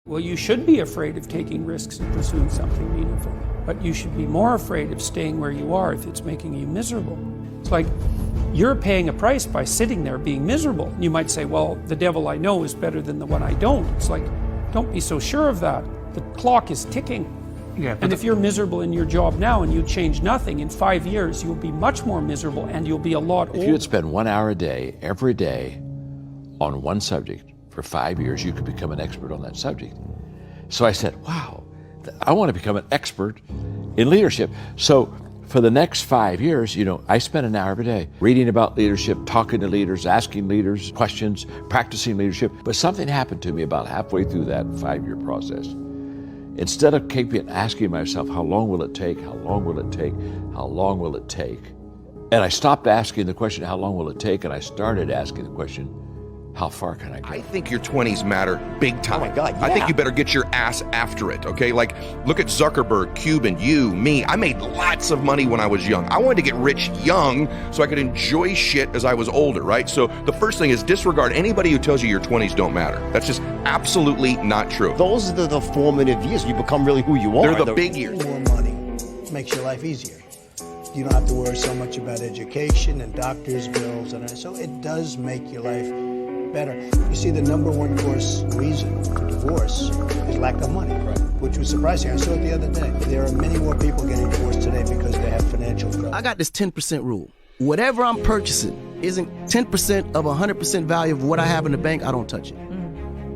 Well, you should be afraid of taking risks and pursuing something meaningful, but you should be more afraid of staying where you are if it's making you miserable. It's like you're paying a price by sitting there being miserable. You might say, well, the devil I know is better than the one I don't. It's like, don't be so sure of that. The clock is ticking. Yeah, and if you're miserable in your job now and you change nothing, in 5 years you'll be much more miserable and you'll be a lot older. If you would spend 1 hour a day, every day, on one subject for 5 years, you could become an expert on that subject. So I said, wow, I want to become an expert in leadership. So for the next 5 years, I spent an hour every day reading about leadership, talking to leaders, asking leaders questions, practicing leadership. But something happened to me about halfway through that 5-year process. Instead of keeping asking myself, how long will it take? How long will it take? How long will it take? And I stopped asking the question, how long will it take? And I started asking the question, how far can I go? I think your 20s matter big time. Oh my God, yeah. I think you better get your ass after it, okay? Like, look at Zuckerberg, Cuban, you, me. I made lots of money when I was young. I wanted to get rich young so I could enjoy shit as I was older, right? So the first thing is disregard anybody who tells you your 20s don't matter. That's just absolutely not true. Those are the formative years. You become really who you are. They're the big years. More money makes your life easier. You don't have to worry so much about education and doctor's bills, and so it does make your life better. You see, the number one reason for divorce is lack of money, which was surprising. I saw it the other day. There are many more people getting divorced today because they have financial trouble. I got this 10% rule. Whatever I'm purchasing isn't 10% of 100% value of what I have in the bank, I don't touch it.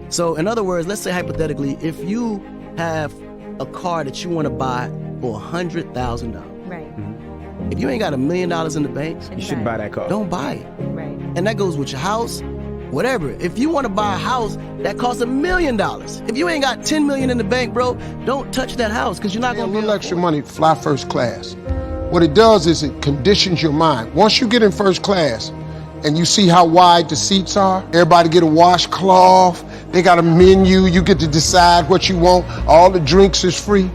So in other words, let's say hypothetically, if you have a car that you want to buy for $100,000. Right. If you ain't got $1 million in the bank, you shouldn't buy that car. Don't buy it. Right. And that goes with your house, whatever. If you want to buy a house that costs $1 million, if you ain't got $10 million in the bank, bro, don't touch that house because you're not going to a little extra money, fly first class. What it does is it conditions your mind. Once you get in first class and you see how wide the seats are, everybody get a washcloth, they got a menu, you get to decide what you want, all the drinks is free.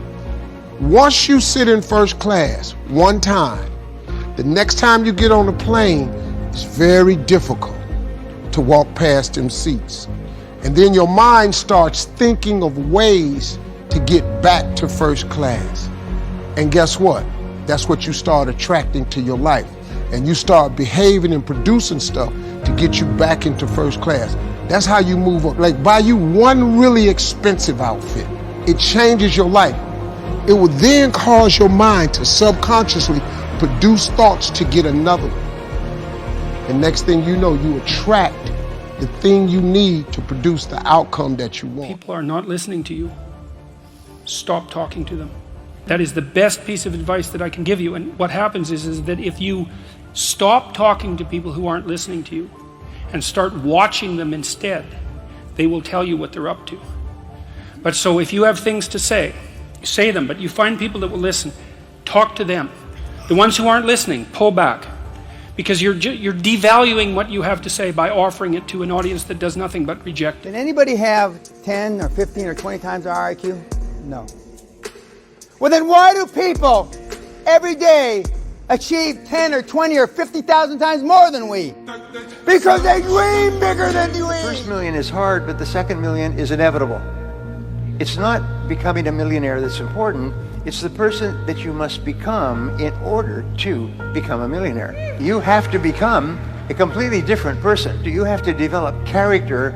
Once you sit in first class one time, the next time you get on a plane, it's very difficult to walk past them seats. And then your mind starts thinking of ways to get back to first class. And guess what? That's what you start attracting to your life. And you start behaving and producing stuff to get you back into first class. That's how you move up. Like, buy you one really expensive outfit. It changes your life. It will then cause your mind to subconsciously produce thoughts to get another one. And next thing you know, you attract the thing you need to produce the outcome that you want. People are not listening to you. Stop talking to them. That is the best piece of advice that I can give you. And what happens is that if you stop talking to people who aren't listening to you and start watching them instead, they will tell you what they're up to. But so if you have things to say them, but you find people that will listen, talk to them. The ones who aren't listening, pull back. Because you're devaluing what you have to say by offering it to an audience that does nothing but reject it. Did anybody have 10 or 15 or 20 times our IQ? No. Well, then why do people every day achieve 10 or 20 or 50,000 times more than we? Because they dream bigger than we. The first million is hard, but the second million is inevitable. It's not becoming a millionaire that's important. It's the person that you must become in order to become a millionaire. You have to become a completely different person. You have to develop character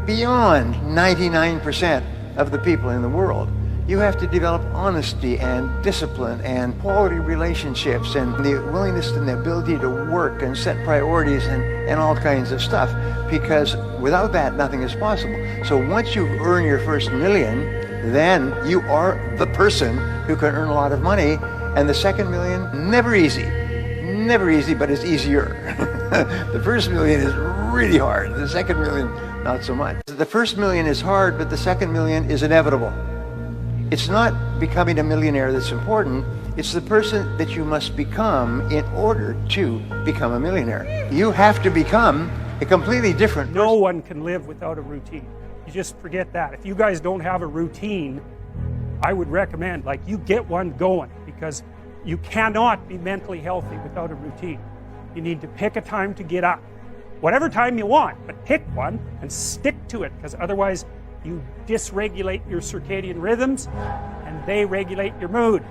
beyond 99% of the people in the world. You have to develop honesty and discipline and quality relationships and the willingness and the ability to work and set priorities and all kinds of stuff. Because without that, nothing is possible. So once you've earned your first million, then you are the person who can earn a lot of money. And the second million, never easy. Never easy, but it's easier. The first million is really hard. The second million, not so much. The first million is hard, but the second million is inevitable. It's not becoming a millionaire that's important. It's the person that you must become in order to become a millionaire. You have to become a completely different person. No one can live without a routine. You just forget that. If you guys don't have a routine, I would recommend, you get one going, because you cannot be mentally healthy without a routine. You need to pick a time to get up. Whatever time you want, but pick one and stick to it, because otherwise You dysregulate your circadian rhythms, and they regulate your mood.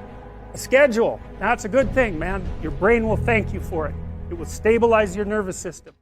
A schedule, that's a good thing, man. Your brain will thank you for it. It will stabilize your nervous system.